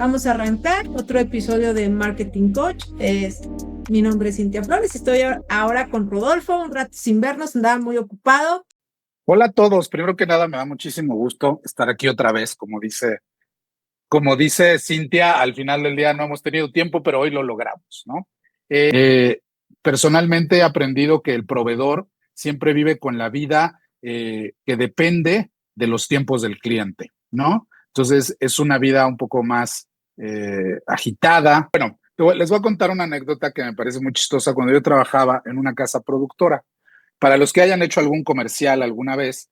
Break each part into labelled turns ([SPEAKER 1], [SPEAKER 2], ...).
[SPEAKER 1] Vamos a arrancar otro episodio de Marketing Coach. Mi nombre es Cintia Flores. Estoy ahora con Rodolfo. Un rato sin vernos, andaba muy ocupado.
[SPEAKER 2] Hola a todos. Primero que nada, me da muchísimo gusto estar aquí otra vez. Como dice Cintia, al final del día no hemos tenido tiempo, pero hoy lo logramos, ¿no? Personalmente he aprendido que el proveedor siempre vive con la vida que depende de los tiempos del cliente, ¿no? Entonces es una vida un poco más agitada. Bueno, les voy a contar una anécdota que me parece muy chistosa cuando yo trabajaba en una casa productora. Para los que hayan hecho algún comercial alguna vez,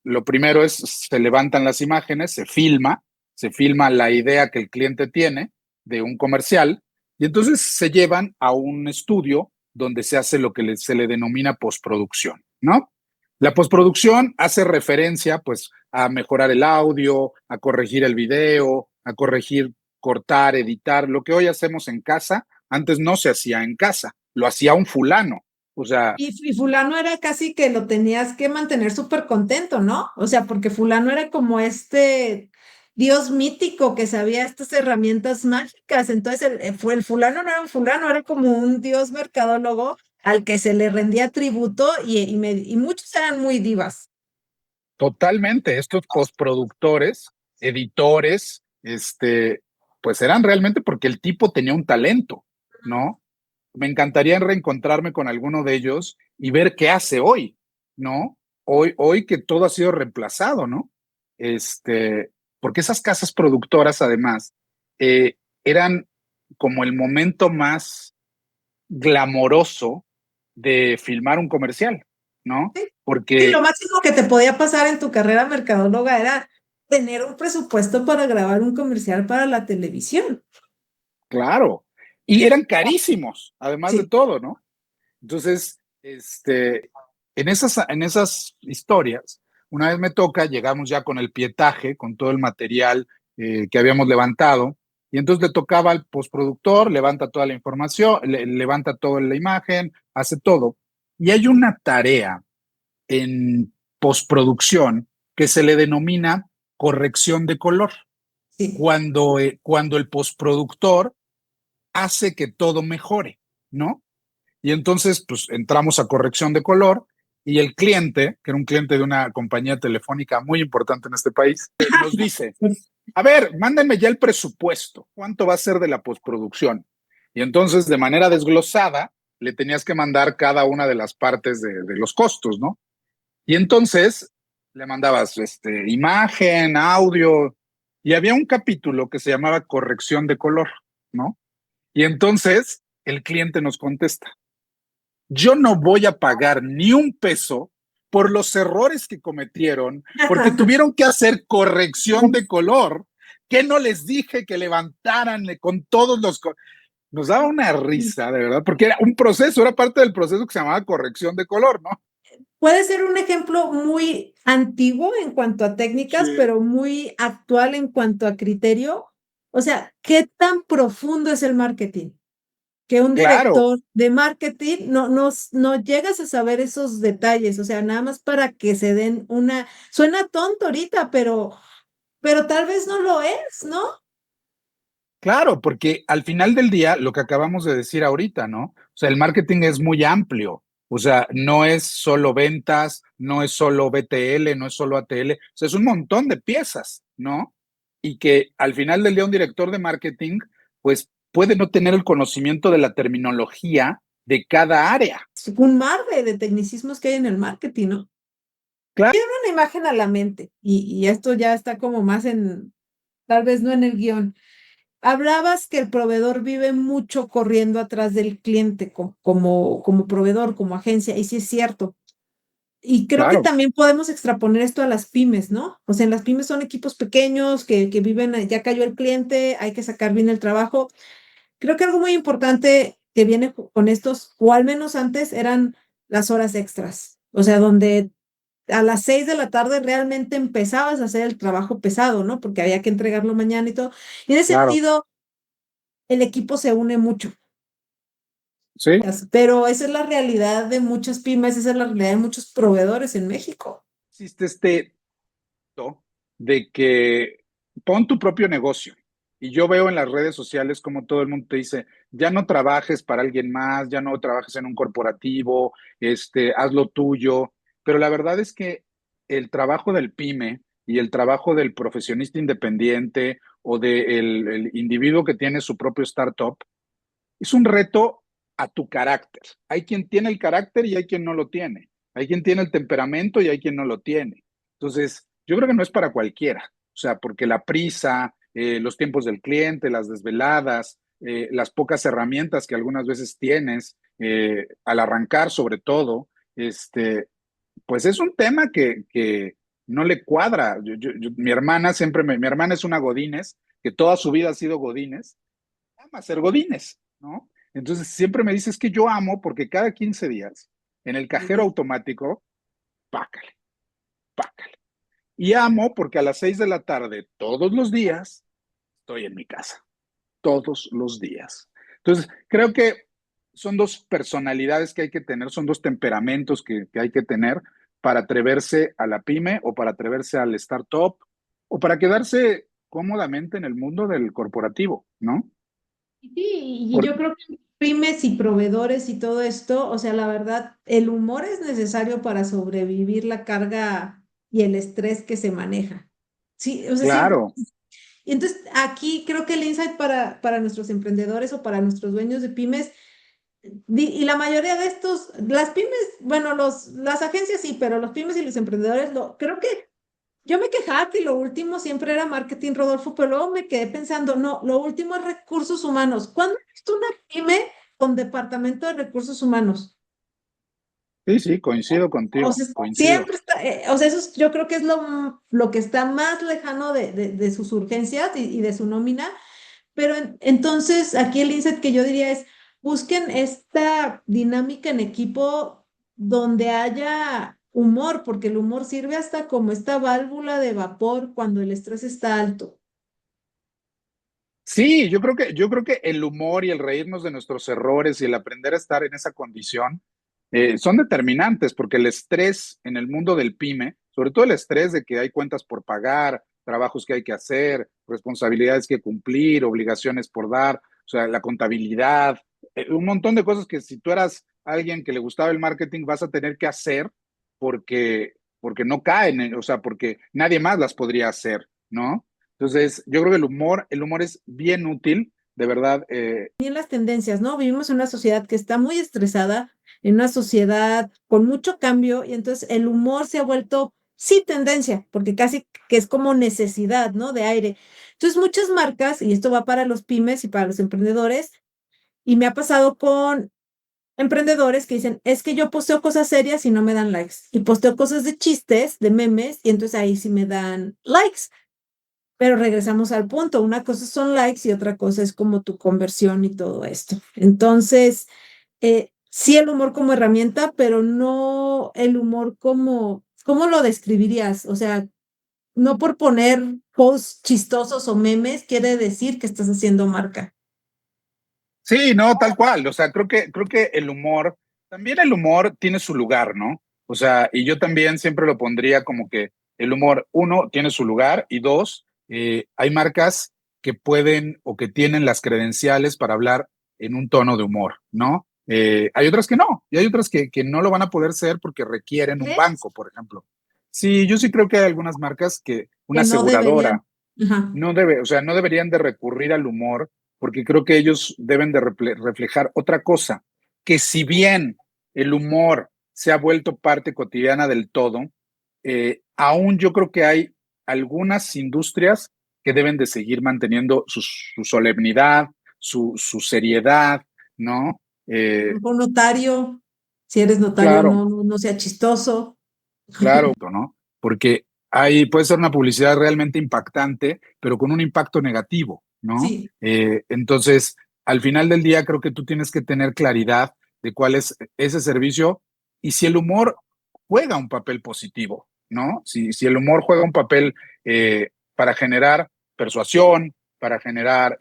[SPEAKER 2] lo primero es, se levantan las imágenes, se filma la idea que el cliente tiene de un comercial y entonces se llevan a un estudio donde se hace lo que se le denomina postproducción, ¿no? La postproducción hace referencia pues a mejorar el audio, a corregir el video, a corregir, cortar, editar, lo que hoy hacemos en casa, antes no se hacía en casa, lo hacía un fulano. O sea,
[SPEAKER 1] Y fulano era casi que lo tenías que mantener súper contento, ¿no? O sea, porque fulano era como este dios mítico que sabía estas herramientas mágicas. Entonces, el fulano no era un fulano, era como un dios mercadólogo al que se le rendía tributo y muchos eran muy divas.
[SPEAKER 2] totalmente, estos postproductores, editores, pues eran realmente porque el tipo tenía un talento, ¿no? Me encantaría reencontrarme con alguno de ellos y ver qué hace hoy, ¿no? Hoy que todo ha sido reemplazado, ¿no? Porque esas casas productoras, además, eran como el momento más glamoroso de filmar un comercial, ¿no?
[SPEAKER 1] Sí, sí, lo
[SPEAKER 2] Porque,
[SPEAKER 1] máximo que te podía pasar en tu carrera mercadóloga era tener un presupuesto para grabar un comercial para la televisión.
[SPEAKER 2] claro, y eran carísimos, además de
[SPEAKER 1] Sí.
[SPEAKER 2] todo, ¿no? Entonces, en esas historias, una vez me toca, llegamos ya con el pietaje, con todo el material que habíamos levantado, y entonces le tocaba al postproductor, levanta toda la información, levanta toda la imagen, hace todo. Y hay una tarea en postproducción que se le denomina corrección de color,
[SPEAKER 1] Sí.
[SPEAKER 2] cuando el postproductor hace que todo mejore, ¿no? Y entonces, pues entramos a corrección de color y el cliente, que era un cliente de una compañía telefónica muy importante en este país, nos dice, a ver, mándenme ya el presupuesto, ¿cuánto va a ser de la postproducción? Y entonces, de manera desglosada, le tenías que mandar cada una de las partes de los costos, ¿no? Y entonces le mandabas imagen, audio, y había un capítulo que se llamaba corrección de color, ¿no? Y entonces el cliente nos contesta, yo no voy a pagar ni un peso por los errores que cometieron, porque tuvieron que hacer corrección de color, que no les dije que levantaran con todos los... Nos daba una risa, de verdad, porque era un proceso, era parte del proceso que se llamaba corrección de color, ¿no?
[SPEAKER 1] Puede ser un ejemplo muy antiguo en cuanto a técnicas,
[SPEAKER 2] Sí,
[SPEAKER 1] pero muy actual en cuanto a criterio. O sea, ¿qué tan profundo es el marketing? Que un
[SPEAKER 2] claro,
[SPEAKER 1] director de marketing no llegas a saber esos detalles. O sea, nada más para que se den una... Suena tonto ahorita, pero tal vez no lo es, ¿no?
[SPEAKER 2] claro, porque al final del día, lo que acabamos de decir ahorita, ¿no? O sea, el marketing es muy amplio. O sea, no es solo ventas, no es solo BTL, no es solo ATL. O sea, es un montón de piezas, ¿no? Y que al final del día un director de marketing, pues puede no tener el conocimiento de la terminología de cada área.
[SPEAKER 1] Es un mar de tecnicismos que hay en el marketing, ¿no?
[SPEAKER 2] Claro,
[SPEAKER 1] Una imagen a la mente y esto ya está como más en, tal vez no en el guión. Hablabas que el proveedor vive mucho corriendo atrás del cliente como proveedor, como agencia, y sí es cierto. Y creo que
[SPEAKER 2] claro,
[SPEAKER 1] también podemos extraponer esto a las pymes, ¿no? O sea, en las pymes son equipos pequeños que viven, ya cayó el cliente, hay que sacar bien el trabajo. Creo que algo muy importante que viene con estos, o al menos antes, eran las horas extras. O sea, donde a las 6 de la tarde realmente empezabas a hacer el trabajo pesado, ¿no? Porque había que entregarlo mañana y todo. Y en ese
[SPEAKER 2] claro.
[SPEAKER 1] sentido, el equipo se une mucho.
[SPEAKER 2] Sí.
[SPEAKER 1] Pero esa es la realidad de muchas pymes, esa es la realidad de muchos proveedores en México.
[SPEAKER 2] Existe de que pon tu propio negocio. Y yo veo en las redes sociales como todo el mundo te dice, ya no trabajes para alguien más, ya no trabajes en un corporativo, haz lo tuyo. Pero la verdad es que el trabajo del pyme y el trabajo del profesionista independiente o del el individuo que tiene su propio startup es un reto a tu carácter. Hay quien tiene el carácter y hay quien no lo tiene. Hay quien tiene el temperamento y hay quien no lo tiene. Entonces, yo creo que no es para cualquiera. O sea, porque la prisa, los tiempos del cliente, las desveladas, las pocas herramientas que algunas veces tienes, al arrancar sobre todo, pues es un tema que no le cuadra. Mi hermana mi hermana es una Godínez, que toda su vida ha sido Godínez, ama ser Godínez, ¿no? Entonces siempre me dice, es que yo amo porque cada 15 días en el cajero automático, pácale, pácale. Y amo porque a las 6 de la tarde, todos los días, estoy en mi casa, todos los días. Entonces, creo que son dos personalidades que hay que tener, son dos temperamentos que hay que tener para atreverse a la pyme o para atreverse al startup o para quedarse cómodamente en el mundo del corporativo, ¿no?
[SPEAKER 1] Sí, y
[SPEAKER 2] Por-
[SPEAKER 1] yo creo que pymes y proveedores y todo esto, o sea, la verdad, el humor es necesario para sobrevivir la carga y el estrés que se maneja. Sí, o sea, siempre.
[SPEAKER 2] claro.
[SPEAKER 1] Y entonces aquí creo que el insight para nuestros emprendedores o para nuestros dueños de pymes, y la mayoría de estos, las pymes, bueno, las agencias sí, pero los pymes y los emprendedores, creo que yo me quejaba que lo último siempre era marketing, Rodolfo, pero luego me quedé pensando, no, lo último es recursos humanos. ¿Cuándo has visto una pyme con departamento de recursos humanos?
[SPEAKER 2] Sí, sí, coincido
[SPEAKER 1] O
[SPEAKER 2] contigo,
[SPEAKER 1] sea,
[SPEAKER 2] coincido.
[SPEAKER 1] siempre está, o sea, yo creo que es lo que está más lejano de sus urgencias y de su nómina, pero entonces aquí el insight que yo diría es, busquen esta dinámica en equipo donde haya humor, porque el humor sirve hasta como esta válvula de vapor cuando el estrés está alto.
[SPEAKER 2] Sí, yo creo que el humor y el reírnos de nuestros errores y el aprender a estar en esa condición son determinantes, porque el estrés en el mundo del pyme, sobre todo el estrés de que hay cuentas por pagar, trabajos que hay que hacer, responsabilidades que cumplir, obligaciones por dar, o sea, la contabilidad, un montón de cosas que si tú eras alguien que le gustaba el marketing vas a tener que hacer porque no caen, o sea, porque nadie más las podría hacer, ¿no? Entonces, yo creo que el humor es bien útil, de verdad.
[SPEAKER 1] También las tendencias, ¿no? Vivimos en una sociedad que está muy estresada, en una sociedad con mucho cambio, y entonces el humor se ha vuelto, sí, tendencia, porque casi que es como necesidad, ¿no? De aire. Entonces, muchas marcas, y esto va para los pymes y para los emprendedores, y me ha pasado con emprendedores que dicen, es que yo posteo cosas serias y no me dan likes, y posteo cosas de chistes, de memes, y entonces ahí sí me dan likes. Pero regresamos al punto, una cosa son likes y otra cosa es como tu conversión y todo esto. Entonces, sí el humor como herramienta, pero no el humor como, ¿cómo lo describirías? O sea, no por poner posts chistosos o memes quiere decir que estás haciendo marca.
[SPEAKER 2] Sí, no, tal cual. O sea, creo que también el humor tiene su lugar, ¿no? O sea, y yo también siempre lo pondría como que el humor, uno, tiene su lugar y dos, hay marcas que pueden o que tienen las credenciales para hablar en un tono de humor, ¿no? Hay otras que no, y hay otras que no lo van a poder ser porque requieren un
[SPEAKER 1] ¿Crees?
[SPEAKER 2] banco, por ejemplo. Sí, yo sí creo que hay algunas marcas que una
[SPEAKER 1] Que no deberían.
[SPEAKER 2] aseguradora
[SPEAKER 1] Ajá.
[SPEAKER 2] o sea, no deberían de recurrir al humor porque creo que ellos deben de reflejar otra cosa, que si bien el humor se ha vuelto parte cotidiana del todo, aún yo creo que hay algunas industrias que deben de seguir manteniendo su solemnidad, su seriedad, ¿no?
[SPEAKER 1] Un notario, si eres notario,
[SPEAKER 2] Claro,
[SPEAKER 1] no sea chistoso.
[SPEAKER 2] claro, ¿no? Porque ahí puede ser una publicidad realmente impactante, pero con un impacto negativo, ¿no?
[SPEAKER 1] Sí,
[SPEAKER 2] Entonces, al final del día, creo que tú tienes que tener claridad de cuál es ese servicio y si el humor juega un papel positivo, ¿no? Si el humor juega un papel para generar persuasión, para generar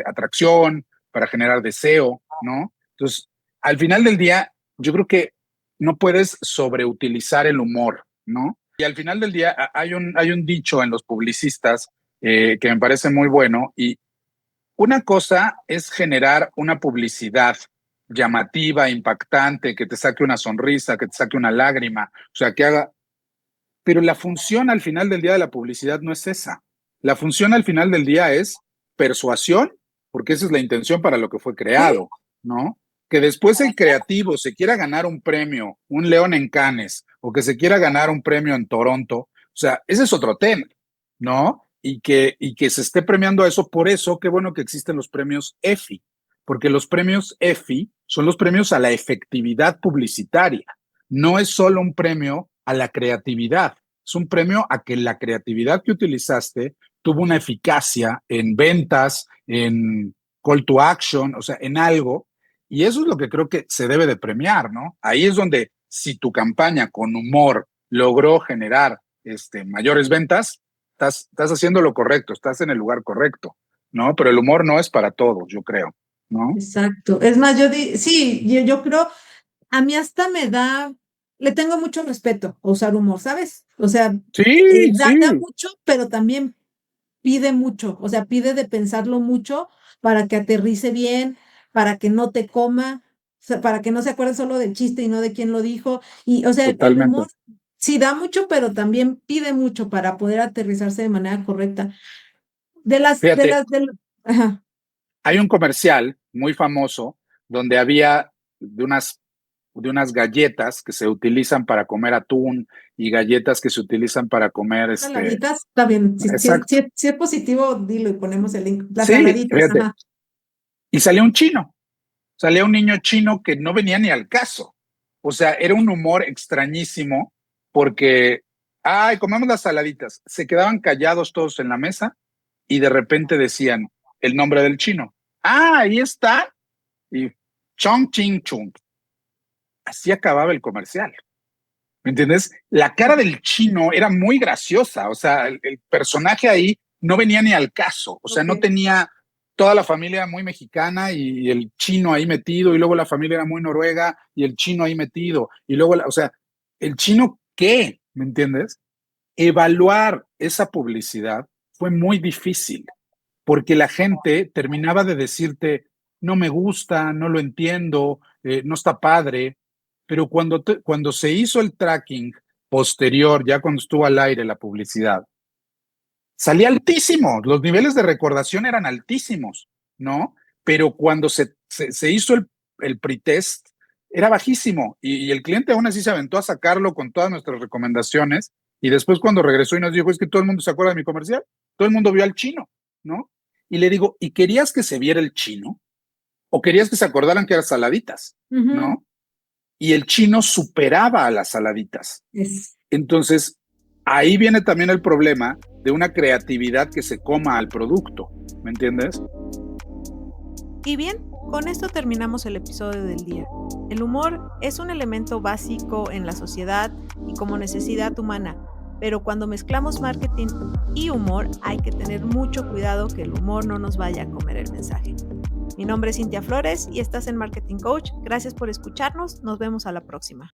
[SPEAKER 2] atracción, para generar deseo, ¿no? Entonces, al final del día, yo creo que no puedes sobreutilizar el humor, ¿no? Y al final del día hay un dicho en los publicistas que me parece muy bueno una cosa es generar una publicidad llamativa, impactante, que te saque una sonrisa, que te saque una lágrima, o sea, que haga. Pero la función al final del día de la publicidad no es esa. La función al final del día es persuasión, porque esa es la intención para lo que fue
[SPEAKER 1] Sí,
[SPEAKER 2] creado, ¿no? Que después el creativo se quiera ganar un premio, un León en Cannes, o que se quiera ganar un premio en Toronto, o sea, ese es otro tema, ¿no? Y que se esté premiando eso, por eso qué bueno que existen los premios EFI, porque los premios EFI son los premios a la efectividad publicitaria. No es solo un premio a la creatividad, es un premio a que la creatividad que utilizaste tuvo una eficacia en ventas, en call to action, o sea, en algo. Y eso es lo que creo que se debe de premiar, ¿no? Ahí es donde si tu campaña con humor logró generar mayores ventas, estás haciendo lo correcto, estás en el lugar correcto, ¿no? Pero el humor no es para todos, yo creo, ¿no?
[SPEAKER 1] exacto. Es más, sí, yo creo, a mí hasta le tengo mucho respeto a usar humor, ¿sabes? O sea,
[SPEAKER 2] Sí,
[SPEAKER 1] da
[SPEAKER 2] sí,
[SPEAKER 1] mucho, pero también pide mucho, o sea, pide de pensarlo mucho para que aterrice bien, para que no te coma, o sea, para que no se acuerde solo del chiste y no de quién lo dijo. Y, o sea, el
[SPEAKER 2] totalmente.
[SPEAKER 1] humor sí da mucho, pero también pide mucho para poder aterrizarse de manera correcta.
[SPEAKER 2] Fíjate,
[SPEAKER 1] Ajá,
[SPEAKER 2] hay un comercial muy famoso donde había de unas galletas que se utilizan para comer atún y galletas que se utilizan para comer
[SPEAKER 1] saladitas, está bien.
[SPEAKER 2] exacto.
[SPEAKER 1] Si es positivo, dilo y ponemos el link. Las
[SPEAKER 2] Sí,
[SPEAKER 1] saladitas,
[SPEAKER 2] fíjate.
[SPEAKER 1] ajá.
[SPEAKER 2] Y salía un chino, salía un niño chino que no venía ni al caso. O sea, era un humor extrañísimo porque, ay, comemos las saladitas. Se quedaban callados todos en la mesa y de repente decían el nombre del chino. Ah, ahí está. Y Chong Ching Chung. Así acababa el comercial. ¿Me entiendes? La cara del chino era muy graciosa, o sea, el personaje ahí no venía ni al caso, o sea,
[SPEAKER 1] Ok.
[SPEAKER 2] no tenía toda la familia muy mexicana y el chino ahí metido, y luego la familia era muy noruega y el chino ahí metido, y luego, o sea, ¿el chino qué? ¿Me entiendes? Evaluar esa publicidad fue muy difícil, porque la gente terminaba de decirte, no me gusta, no lo entiendo, no está padre, pero cuando se hizo el tracking posterior, ya cuando estuvo al aire la publicidad, salía altísimo, los niveles de recordación eran altísimos, ¿no? Pero cuando se hizo el pretest, era bajísimo y el cliente aún así se aventó a sacarlo con todas nuestras recomendaciones y después cuando regresó y nos dijo, es que todo el mundo se acuerda de mi comercial, todo el mundo vio al chino, ¿no? Y le digo, ¿y querías que se viera el chino? ¿O querías que se acordaran que eran saladitas?
[SPEAKER 1] Ujú.
[SPEAKER 2] ¿No? Y el chino superaba a las saladitas.
[SPEAKER 1] Es,
[SPEAKER 2] Entonces, ahí viene también el problema de una creatividad que se coma al producto, ¿me entiendes?
[SPEAKER 3] Y bien, con esto terminamos el episodio del día. El humor es un elemento básico en la sociedad y como necesidad humana, pero cuando mezclamos marketing y humor hay que tener mucho cuidado que el humor no nos vaya a comer el mensaje. Mi nombre es Cintia Flores y estás en Marketing Coach. Gracias por escucharnos. Nos vemos a la próxima.